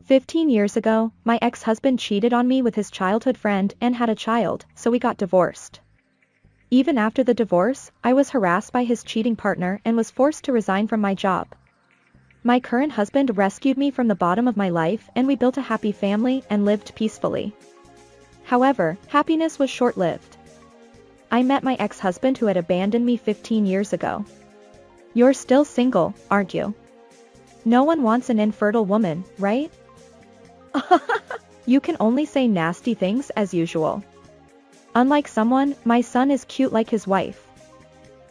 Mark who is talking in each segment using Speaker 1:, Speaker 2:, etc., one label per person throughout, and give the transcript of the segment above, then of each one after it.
Speaker 1: 15 years ago, my ex-husband cheated on me with his childhood friend and had a child, so we got divorced. Even after the divorce, I was harassed by his cheating partner and was forced to resign from my job. My current husband rescued me from the bottom of my life and we built a happy family and lived peacefully. However, happiness was short-lived. I met my ex-husband who had abandoned me 15 years ago. You're still single, aren't you? No one wants an infertile woman, right? You can only say nasty things as usual. Unlike someone, my son is cute like his wife.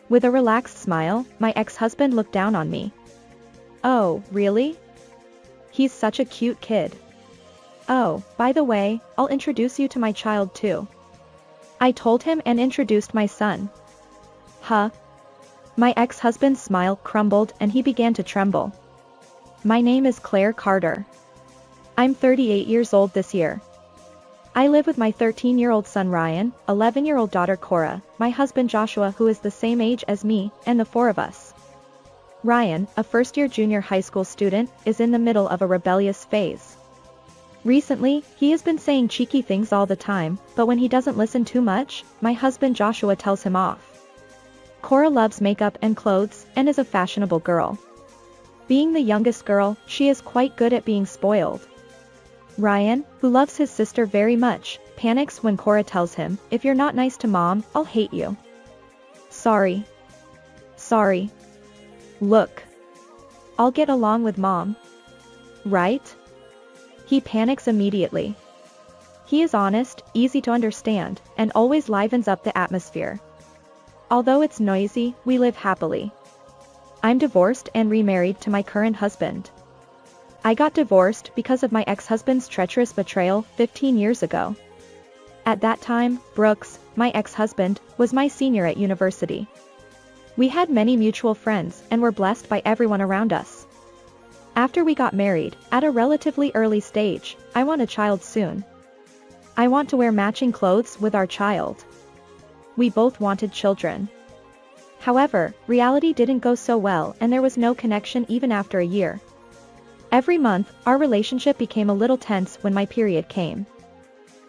Speaker 1: With a relaxed smile, my ex-husband looked down on me. Oh, really? He's such a cute kid. Oh, by the way, I'll introduce you to my child too. I told him and introduced my son. Huh? My ex-husband's smile crumbled and he began to tremble. My name is Claire Carter. I'm 38 years old this year. I live with my 13-year-old son Ryan, 11-year-old daughter Cora, my husband Joshua who is the same age as me, and the four of us. Ryan, a first-year junior high school student, is in the middle of a rebellious phase. Recently, he has been saying cheeky things all the time, but when he doesn't listen too much, my husband Joshua tells him off. Cora loves makeup and clothes, and is a fashionable girl. Being the youngest girl, she is quite good at being spoiled. Ryan, who loves his sister very much, panics when Cora tells him, "If you're not nice to mom, I'll hate you." Sorry. Sorry. Look. I'll get along with mom. Right? He panics immediately. He is honest, easy to understand, and always livens up the atmosphere. Although it's noisy, we live happily. I'm divorced and remarried to my current husband. I got divorced because of my ex-husband's treacherous betrayal 15 years ago. At that time, Brooks, my ex-husband, was my senior at university. We had many mutual friends and were blessed by everyone around us. After we got married, at a relatively early stage, I want a child soon. I want to wear matching clothes with our child. We both wanted children. However, reality didn't go so well and there was no connection even after a year. Every month, our relationship became a little tense when my period came.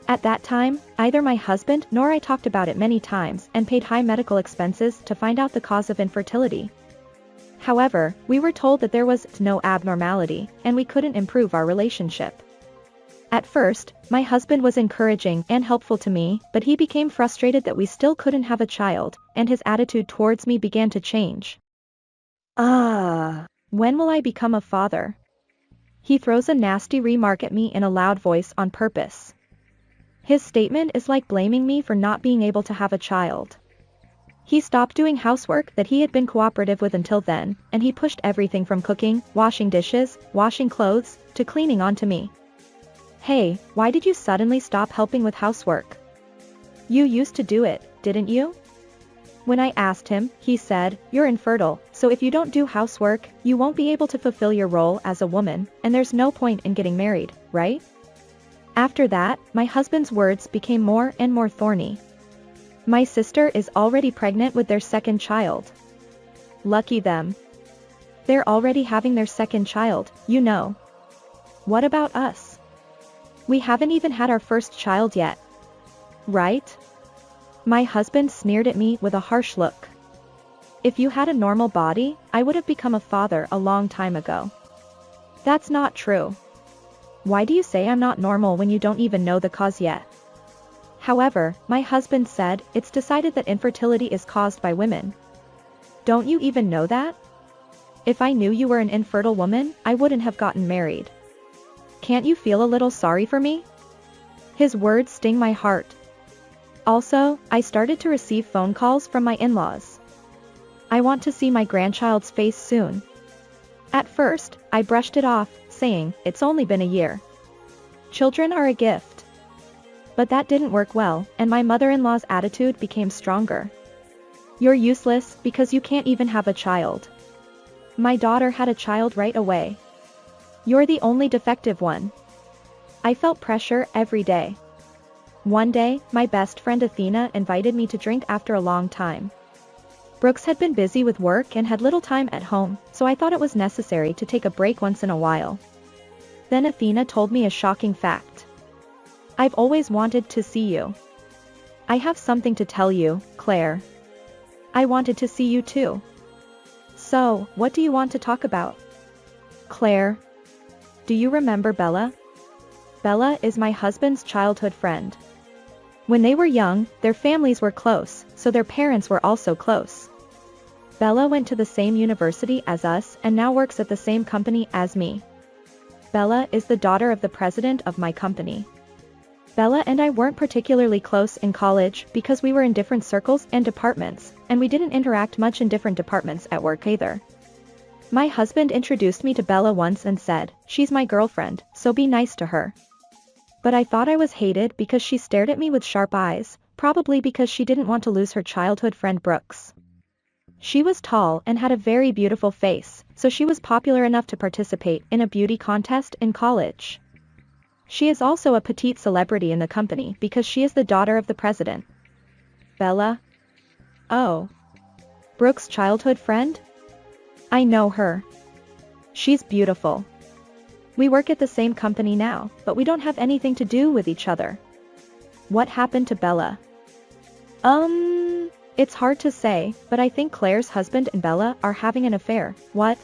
Speaker 1: At that time, either my husband nor I talked about it many times and paid high medical expenses to find out the cause of infertility. However, we were told that there was no abnormality, and we couldn't improve our relationship. At first, my husband was encouraging and helpful to me, but he became frustrated that we still couldn't have a child, and his attitude towards me began to change. When will I become a father? He throws a nasty remark at me in a loud voice on purpose. His statement is like blaming me for not being able to have a child. He stopped doing housework that he had been cooperative with until then, and he pushed everything from cooking, washing dishes, washing clothes, to cleaning onto me. Hey, why did you suddenly stop helping with housework? You used to do it, didn't you? When I asked him, he said, "You're infertile, so if you don't do housework, you won't be able to fulfill your role as a woman, and there's no point in getting married, right?" After that, my husband's words became more and more thorny. My sister is already pregnant with their second child. Lucky them. They're already having their second child, you know. What about us? We haven't even had our first child yet. Right? My husband sneered at me with a harsh look. If you had a normal body, I would have become a father a long time ago. That's not true. Why do you say I'm not normal when you don't even know the cause yet? However, my husband said, it's decided that infertility is caused by women. Don't you even know that? If I knew you were an infertile woman, I wouldn't have gotten married. Can't you feel a little sorry for me? His words sting my heart. Also, I started to receive phone calls from my in-laws. I want to see my grandchild's face soon. At first, I brushed it off, saying, it's only been a year. Children are a gift. But that didn't work well, and my mother-in-law's attitude became stronger. You're useless because you can't even have a child. My daughter had a child right away. You're the only defective one. I felt pressure every day. One day, my best friend Athena invited me to drink after a long time. Brooks had been busy with work and had little time at home, so I thought it was necessary to take a break once in a while. Then Athena told me a shocking fact. I've always wanted to see you. I have something to tell you, Claire. I wanted to see you too. So, what do you want to talk about? Claire. Do you remember Bella? Bella is my husband's childhood friend. When they were young, their families were close, so their parents were also close. Bella went to the same university as us and now works at the same company as me. Bella is the daughter of the president of my company. Bella and I weren't particularly close in college because we were in different circles and departments, and we didn't interact much in different departments at work either. My husband introduced me to Bella once and said, "She's my girlfriend, so be nice to her." But I thought I was hated because she stared at me with sharp eyes, probably because she didn't want to lose her childhood friend Brooks. She was tall and had a very beautiful face, so she was popular enough to participate in a beauty contest in college. She is also a petite celebrity in the company because she is the daughter of the president. Bella? Oh. Brooks' childhood friend? I know her. She's beautiful. We work at the same company now, but we don't have anything to do with each other. What happened to Bella? It's hard to say, but I think Claire's husband and Bella are having an affair. What?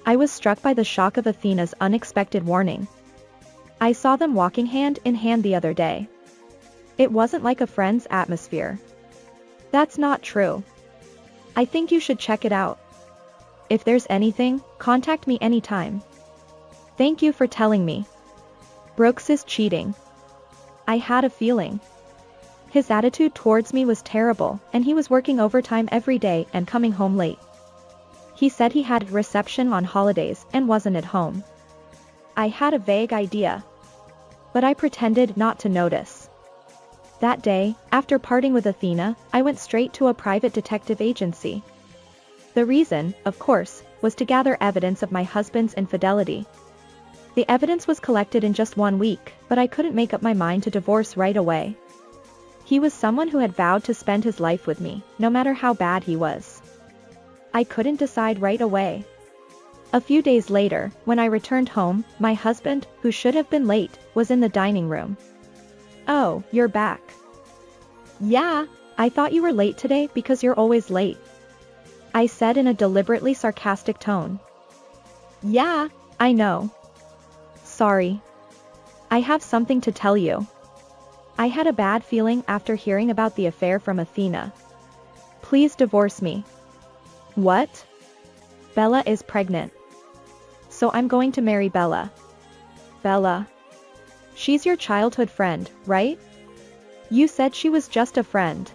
Speaker 1: I was struck by the shock of Athena's unexpected warning. I saw them walking hand in hand the other day. It wasn't like a friend's atmosphere. That's not true. I think you should check it out. If there's anything, contact me anytime. Thank you for telling me. Brooks is cheating. I had a feeling. His attitude towards me was terrible, and he was working overtime every day and coming home late. He said he had a reception on holidays and wasn't at home. I had a vague idea. But I pretended not to notice. That day, after parting with Athena, I went straight to a private detective agency. The reason, of course, was to gather evidence of my husband's infidelity. The evidence was collected in just 1 week, but I couldn't make up my mind to divorce right away. He was someone who had vowed to spend his life with me, no matter how bad he was. I couldn't decide right away. A few days later, when I returned home, my husband, who should have been late, was in the dining room. "Oh, you're back." "Yeah, I thought you were late today because you're always late," I said in a deliberately sarcastic tone. "Yeah, I know. Sorry. I have something to tell you." I had a bad feeling after hearing about the affair from Athena. "Please divorce me." "What?" "Bella is pregnant. So I'm going to marry Bella." "Bella? She's your childhood friend, right? You said she was just a friend."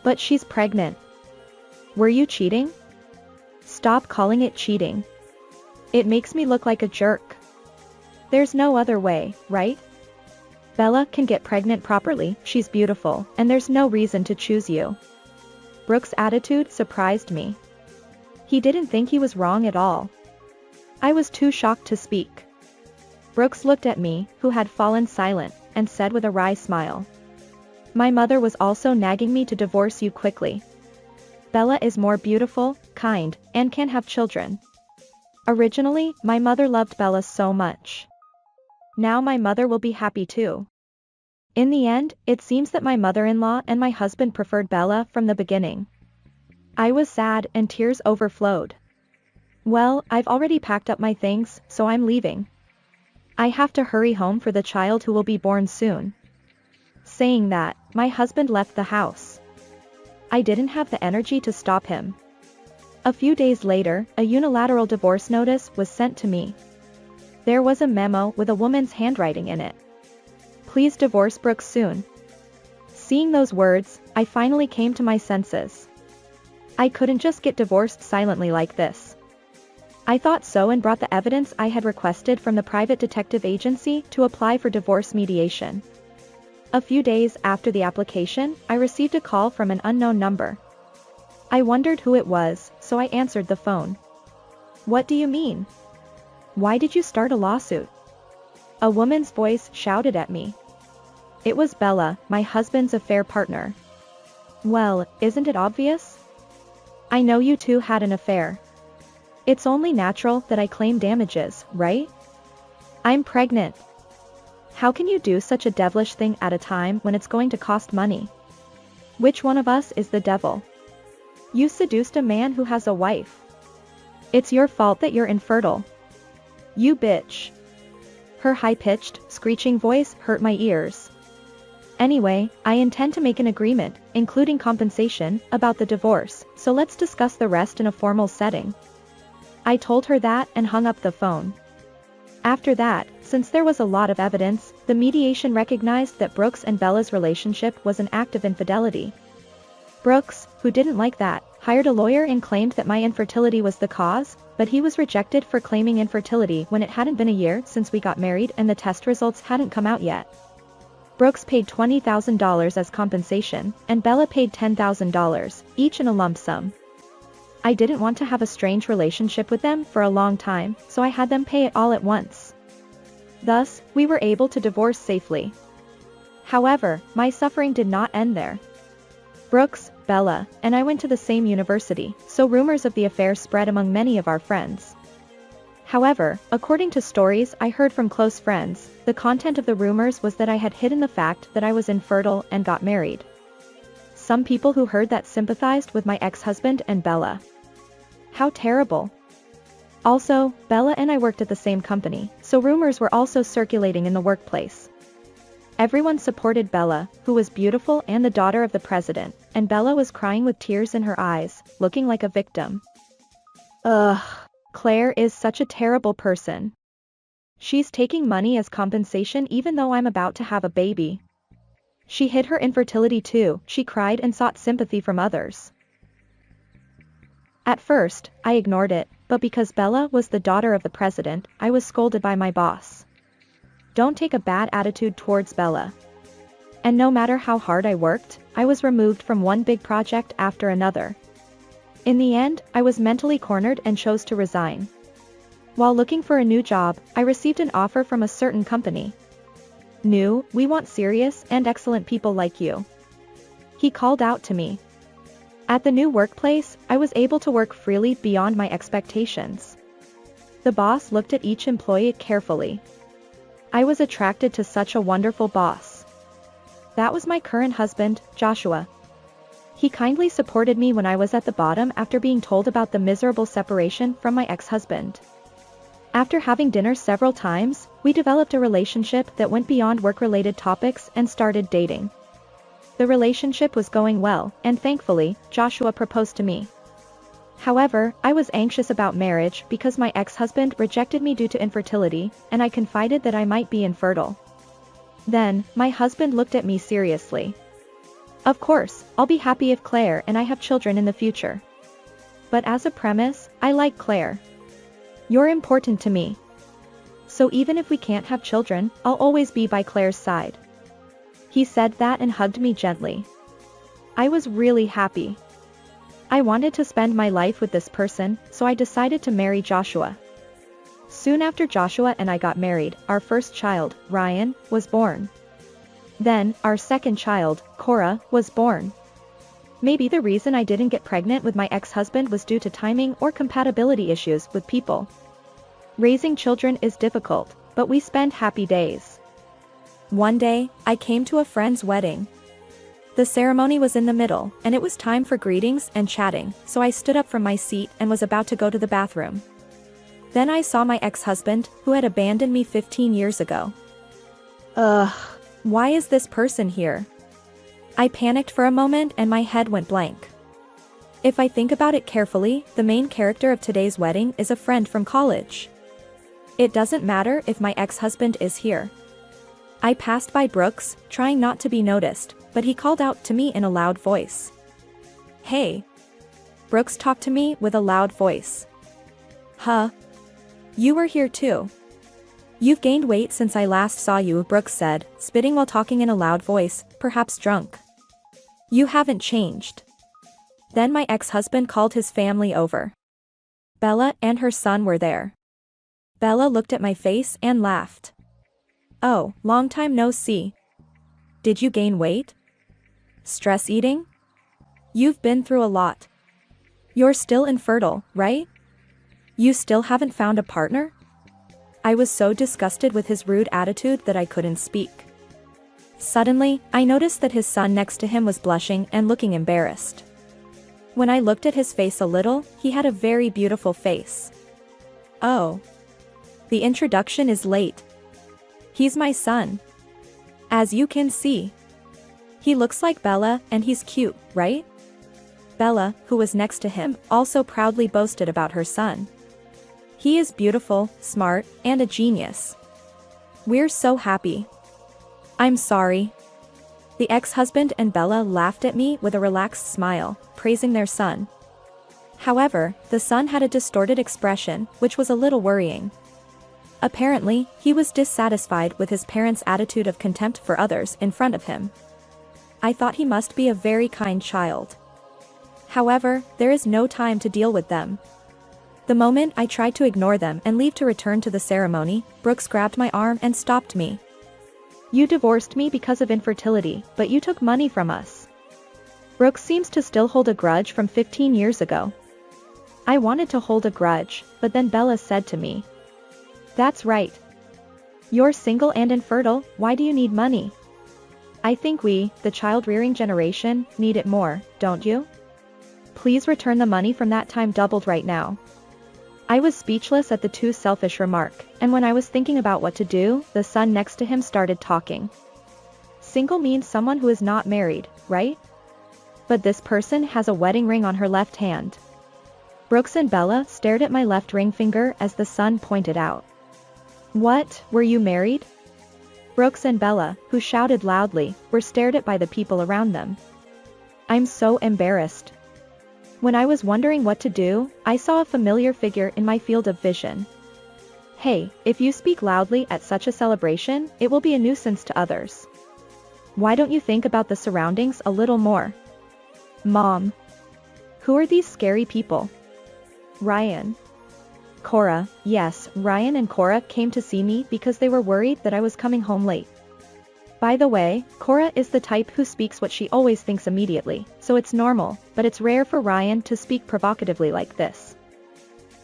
Speaker 1: "But she's pregnant." "Were you cheating?" "Stop calling it cheating. It makes me look like a jerk. There's no other way, right? Bella can get pregnant properly, she's beautiful, and there's no reason to choose you." Brooks' attitude surprised me. He didn't think he was wrong at all. I was too shocked to speak. Brooks looked at me, who had fallen silent, and said with a wry smile, "My mother was also nagging me to divorce you quickly. Bella is more beautiful, kind, and can have children. Originally, my mother loved Bella so much. Now my mother will be happy too." In the end, it seems that my mother-in-law and my husband preferred Bella from the beginning. I was sad and tears overflowed. "Well, I've already packed up my things, so I'm leaving. I have to hurry home for the child who will be born soon." Saying that, my husband left the house. I didn't have the energy to stop him. A few days later, a unilateral divorce notice was sent to me. There was a memo with a woman's handwriting in it. "Please divorce Brooks soon." Seeing those words, I finally came to my senses. I couldn't just get divorced silently like this. I thought so and brought the evidence I had requested from the private detective agency to apply for divorce mediation. A few days after the application, I received a call from an unknown number. I wondered who it was, so I answered the phone. "What do you mean? Why did you start a lawsuit?" A woman's voice shouted at me. It was Bella, my husband's affair partner. "Well, isn't it obvious? I know you two had an affair. It's only natural that I claim damages, right?" I'm pregnant. How can you do such a devilish thing at a time when it's going to cost money? Which one of us is the devil? You seduced a man who has a wife. It's your fault that you're infertile. You bitch. Her high-pitched, screeching voice hurt my ears. Anyway, I intend to make an agreement, including compensation, about the divorce, so let's discuss the rest in a formal setting. I told her that and hung up the phone. After that, since there was a lot of evidence, the mediation recognized that Brooks and Bella's relationship was an act of infidelity. Brooks, who didn't like that, hired a lawyer and claimed that my infertility was the cause, but he was rejected for claiming infertility when it hadn't been a year since we got married and the test results hadn't come out yet. Brooks paid $20,000 as compensation, and Bella paid $10,000, each in a lump sum. I didn't want to have a strange relationship with them for a long time, so I had them pay it all at once. Thus, we were able to divorce safely. However, my suffering did not end there. Brooks, Bella, and I went to the same university, so rumors of the affair spread among many of our friends. However, according to stories I heard from close friends, the content of the rumors was that I had hidden the fact that I was infertile and got married. Some people who heard that sympathized with my ex-husband and Bella. How terrible. Also, Bella and I worked at the same company, so rumors were also circulating in the workplace. Everyone supported Bella, who was beautiful and the daughter of the president, and Bella was crying with tears in her eyes, looking like a victim. Ugh, Claire is such a terrible person. She's taking money as compensation even though I'm about to have a baby. She hid her infertility too, she cried and sought sympathy from others. At first, I ignored it, but because Bella was the daughter of the president, I was scolded by my boss. Don't take a bad attitude towards Bella. And no matter how hard I worked, I was removed from one big project after another. In the end, I was mentally cornered and chose to resign. While looking for a new job, I received an offer from a certain company. "New, we want serious and excellent people like you." He called out to me. At the new workplace, I was able to work freely beyond my expectations. The boss looked at each employee carefully. I was attracted to such a wonderful boss. That was my current husband, Joshua. He kindly supported me when I was at the bottom after being told about the miserable separation from my ex-husband. After having dinner several times, we developed a relationship that went beyond work-related topics and started dating. The relationship was going well, and thankfully, Joshua proposed to me. However, I was anxious about marriage because my ex-husband rejected me due to infertility, and I confided that I might be infertile. Then, my husband looked at me seriously. "Of course, I'll be happy if Claire and I have children in the future. But as a premise, I like Claire. You're important to me. So even if we can't have children, I'll always be by Claire's side." He said that and hugged me gently. I was really happy. I wanted to spend my life with this person, so I decided to marry Joshua. Soon after Joshua and I got married, our first child, Ryan, was born. Then, our second child, Cora, was born. Maybe the reason I didn't get pregnant with my ex-husband was due to timing or compatibility issues with people. Raising children is difficult, but we spend happy days. One day, I came to a friend's wedding. The ceremony was in the middle, and it was time for greetings and chatting, so I stood up from my seat and was about to go to the bathroom. Then I saw my ex-husband, who had abandoned me 15 years ago. Ugh, why is this person here? I panicked for a moment and my head went blank. If I think about it carefully, the main character of today's wedding is a friend from college. It doesn't matter if my ex-husband is here. I passed by Brooks, trying not to be noticed, but he called out to me in a loud voice. "Hey." Brooks talked to me with a loud voice. "Huh? You were here too. You've gained weight since I last saw you," Brooks said, spitting while talking in a loud voice, perhaps drunk. "You haven't changed." Then my ex-husband called his family over. Bella and her son were there. Bella looked at my face and laughed. "Oh, long time no see. Did you gain weight? Stress eating? You've been through a lot. You're still infertile, right? You still haven't found a partner?" I was so disgusted with his rude attitude that I couldn't speak. Suddenly, I noticed that his son next to him was blushing and looking embarrassed. When I looked at his face a little, he had a very beautiful face. Oh. The introduction is late. He's my son. As you can see. He looks like Bella and he's cute, right? Bella, who was next to him, also proudly boasted about her son. He is beautiful, smart, and a genius. We're so happy. I'm sorry. The ex-husband and Bella laughed at me with a relaxed smile, praising their son. However, the son had a distorted expression, which was a little worrying. Apparently, he was dissatisfied with his parents' attitude of contempt for others in front of him. I thought he must be a very kind child. However, there is no time to deal with them. The moment I tried to ignore them and leave to return to the ceremony, Brooks grabbed my arm and stopped me. You divorced me because of infertility, but you took money from us. Brooks seems to still hold a grudge from 15 years ago. I wanted to hold a grudge, but then Bella said to me. That's right. You're single and infertile, why do you need money? I think we, the child-rearing generation, need it more, don't you? Please return the money from that time doubled right now. I was speechless at the too selfish remark, and when I was thinking about what to do, the son next to him started talking. Single means someone who is not married, right? But this person has a wedding ring on her left hand. Brooks and Bella stared at my left ring finger as the son pointed out. What, were you married? Brooks and Bella, who shouted loudly, were stared at by the people around them. I'm so embarrassed. When I was wondering what to do, I saw a familiar figure in my field of vision. Hey, if you speak loudly at such a celebration, it will be a nuisance to others. Why don't you think about the surroundings a little more? Mom. Who are these scary people? Ryan. Cora, yes, Ryan and Cora came to see me because they were worried that I was coming home late. By the way, Cora is the type who speaks what she always thinks immediately, so it's normal, but it's rare for Ryan to speak provocatively like this.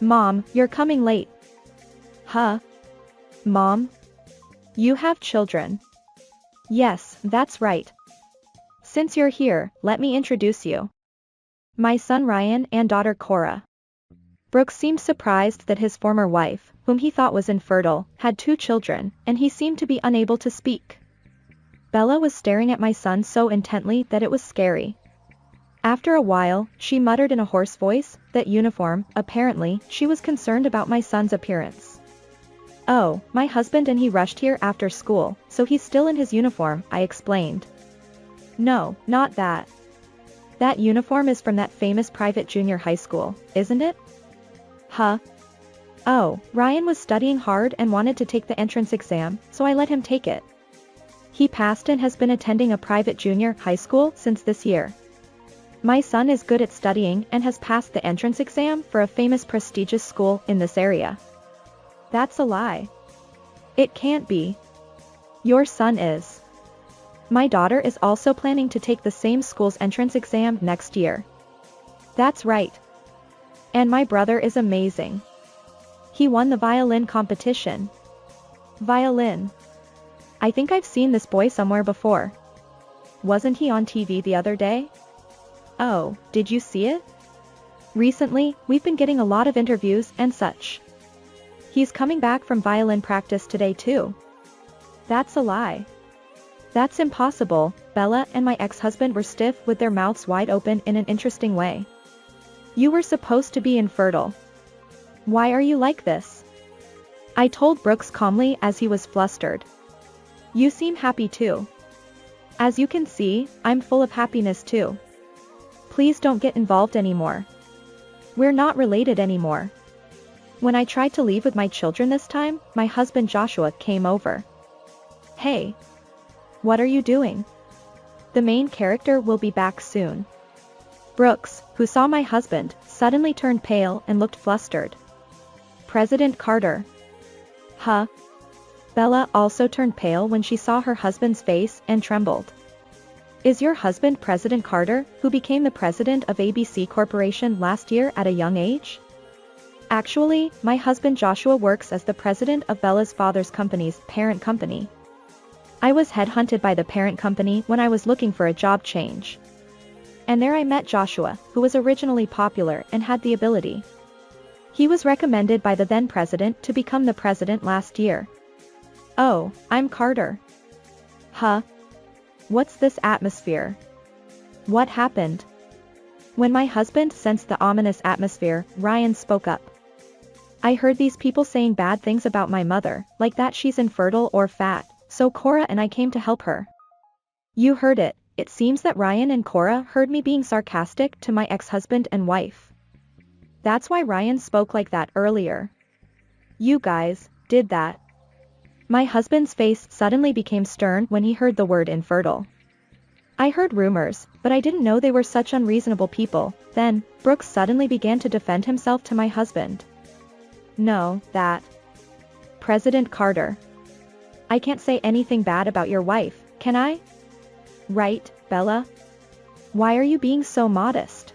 Speaker 1: Mom, you're coming late. Huh? Mom? You have children. Yes, that's right. Since you're here, let me introduce you. My son Ryan and daughter Cora. Brooks seemed surprised that his former wife, whom he thought was infertile, had 2 children, and he seemed to be unable to speak. Bella was staring at my son so intently that it was scary. After a while, she muttered in a hoarse voice, that uniform, apparently, she was concerned about my son's appearance. Oh, my husband and he rushed here after school, so he's still in his uniform, I explained. No, not that. That uniform is from that famous private junior high school, isn't it? Huh? Oh, Ryan was studying hard and wanted to take the entrance exam, so I let him take it. He passed and has been attending a private junior high school since this year. My son is good at studying and has passed the entrance exam for a famous prestigious school in this area. That's a lie. It can't be. Your son is. My daughter is also planning to take the same school's entrance exam next year. That's right. And my brother is amazing. He won the violin competition. Violin. I think I've seen this boy somewhere before. Wasn't he on TV the other day? Oh, did you see it? Recently, we've been getting a lot of interviews and such. He's coming back from violin practice today too. That's a lie. That's impossible. Bella and my ex-husband were stiff with their mouths wide open in an interesting way. You were supposed to be infertile. Why are you like this? I told Brooks calmly as he was flustered. You seem happy too. As you can see, I'm full of happiness too. Please don't get involved anymore. We're not related anymore. When I tried to leave with my children this time, my husband Joshua came over. Hey. What are you doing? The main character will be back soon. Brooks, who saw my husband, suddenly turned pale and looked flustered. President Carter. Huh? Bella also turned pale when she saw her husband's face and trembled. Is your husband President Carter, who became the president of ABC Corporation last year at a young age? Actually, my husband Joshua works as the president of Bella's father's company's parent company. I was headhunted by the parent company when I was looking for a job change. And there I met Joshua, who was originally popular and had the ability. He was recommended by the then president to become the president last year. Oh, I'm Carter. Huh? What's this atmosphere? What happened? When my husband sensed the ominous atmosphere, Ryan spoke up. I heard these people saying bad things about my mother, like that she's infertile or fat, so Cora and I came to help her. You heard it. It seems that Ryan and Cora heard me being sarcastic to my ex-husband and wife. That's why Ryan spoke like that earlier. You guys did that. My husband's face suddenly became stern when he heard the word infertile. I heard rumors, but I didn't know they were such unreasonable people. Then, Brooks suddenly began to defend himself to my husband. No, that. President Carter. I can't say anything bad about your wife, can I? Right, Bella? Why are you being so modest?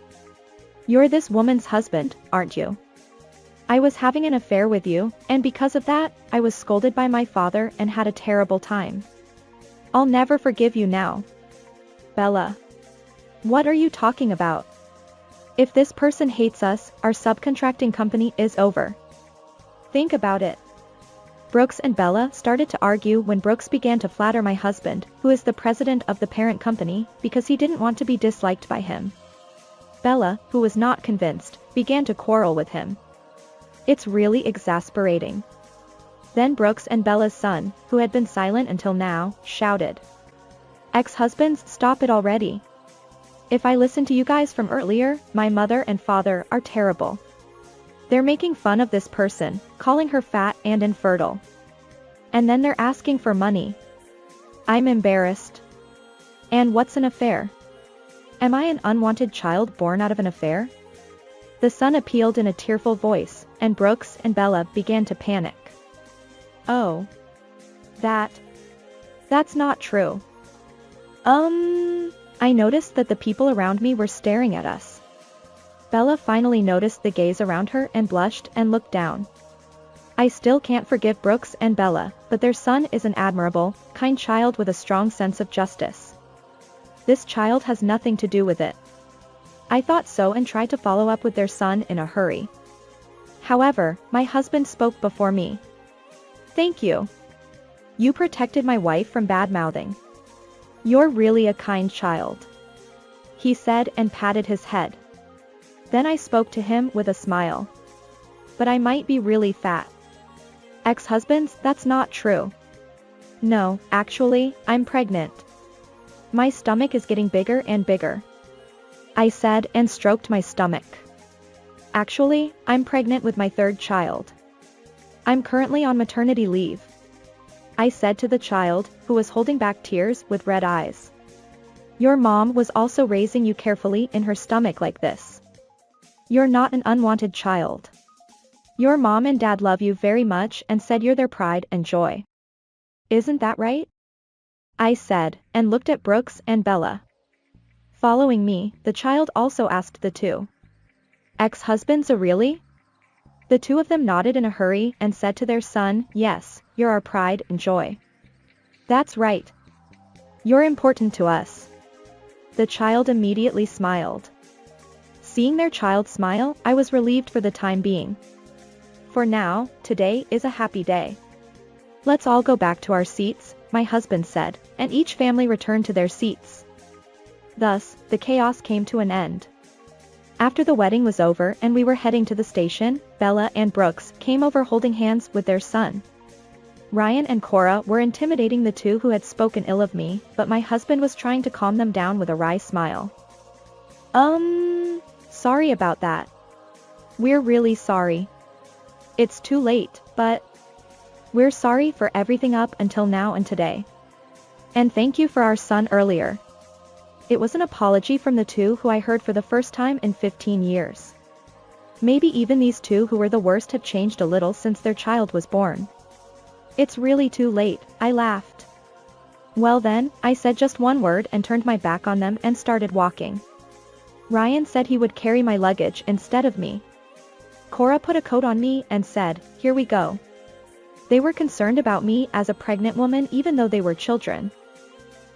Speaker 1: You're this woman's husband, aren't you? I was having an affair with you, and because of that, I was scolded by my father and had a terrible time. I'll never forgive you now. Bella. What are you talking about? If this person hates us, our subcontracting company is over. Think about it. Brooks and Bella started to argue when Brooks began to flatter my husband, who is the president of the parent company, because he didn't want to be disliked by him. Bella, who was not convinced, began to quarrel with him. It's really exasperating. Then Brooks and Bella's son, who had been silent until now, shouted. Ex-husbands, stop it already. If I listened to you guys from earlier, my mother and father are terrible. They're making fun of this person, calling her fat and infertile. And then they're asking for money. I'm embarrassed. And what's an affair? Am I an unwanted child born out of an affair? The son appealed in a tearful voice, and Brooks and Bella began to panic. Oh. That's not true. I noticed that the people around me were staring at us. Bella finally noticed the gaze around her and blushed and looked down. I still can't forgive Brooks and Bella, but their son is an admirable, kind child with a strong sense of justice. This child has nothing to do with it. I thought so and tried to follow up with their son in a hurry. However, my husband spoke before me. Thank you. You protected my wife from bad-mouthing. You're really a kind child. He said and patted his head. Then I spoke to him with a smile. But I might be really fat. Ex-husbands, that's not true. No, actually, I'm pregnant. My stomach is getting bigger and bigger. I said and stroked my stomach. Actually, I'm pregnant with my third child. I'm currently on maternity leave. I said to the child, who was holding back tears with red eyes. Your mom was also raising you carefully in her stomach like this. You're not an unwanted child. Your mom and dad love you very much and said you're their pride and joy. Isn't that right? I said, and looked at Brooks and Bella. Following me, the child also asked the two. Ex-husbands, really? The two of them nodded in a hurry and said to their son, yes, you're our pride and joy. That's right. You're important to us. The child immediately smiled. Seeing their child smile, I was relieved for the time being. For now, today is a happy day. Let's all go back to our seats, my husband said, and each family returned to their seats. Thus, the chaos came to an end. After the wedding was over and we were heading to the station, Bella and Brooks came over holding hands with their son. Ryan and Cora were intimidating the two who had spoken ill of me, but my husband was trying to calm them down with a wry smile. Sorry about that. We're really sorry. It's too late, but we're sorry for everything up until now and today. And thank you for our son earlier. It was an apology from the two who I heard for the first time in 15 years. Maybe even these two who were the worst have changed a little since their child was born. It's really too late, I laughed. Well then, I said just one word and turned my back on them and started walking. Ryan said he would carry my luggage instead of me. Cora put a coat on me and said, "Here we go." They were concerned about me as a pregnant woman even though they were children.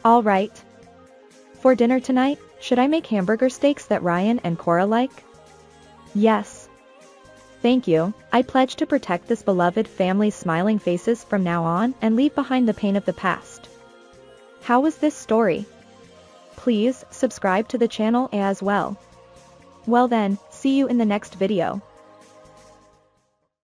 Speaker 1: All right. For dinner tonight, should I make hamburger steaks that Ryan and Cora like? Yes. Thank you. I pledge to protect this beloved family's smiling faces from now on and leave behind the pain of the past. How was this story? Please subscribe to the channel as well. Well then, see you in the next video.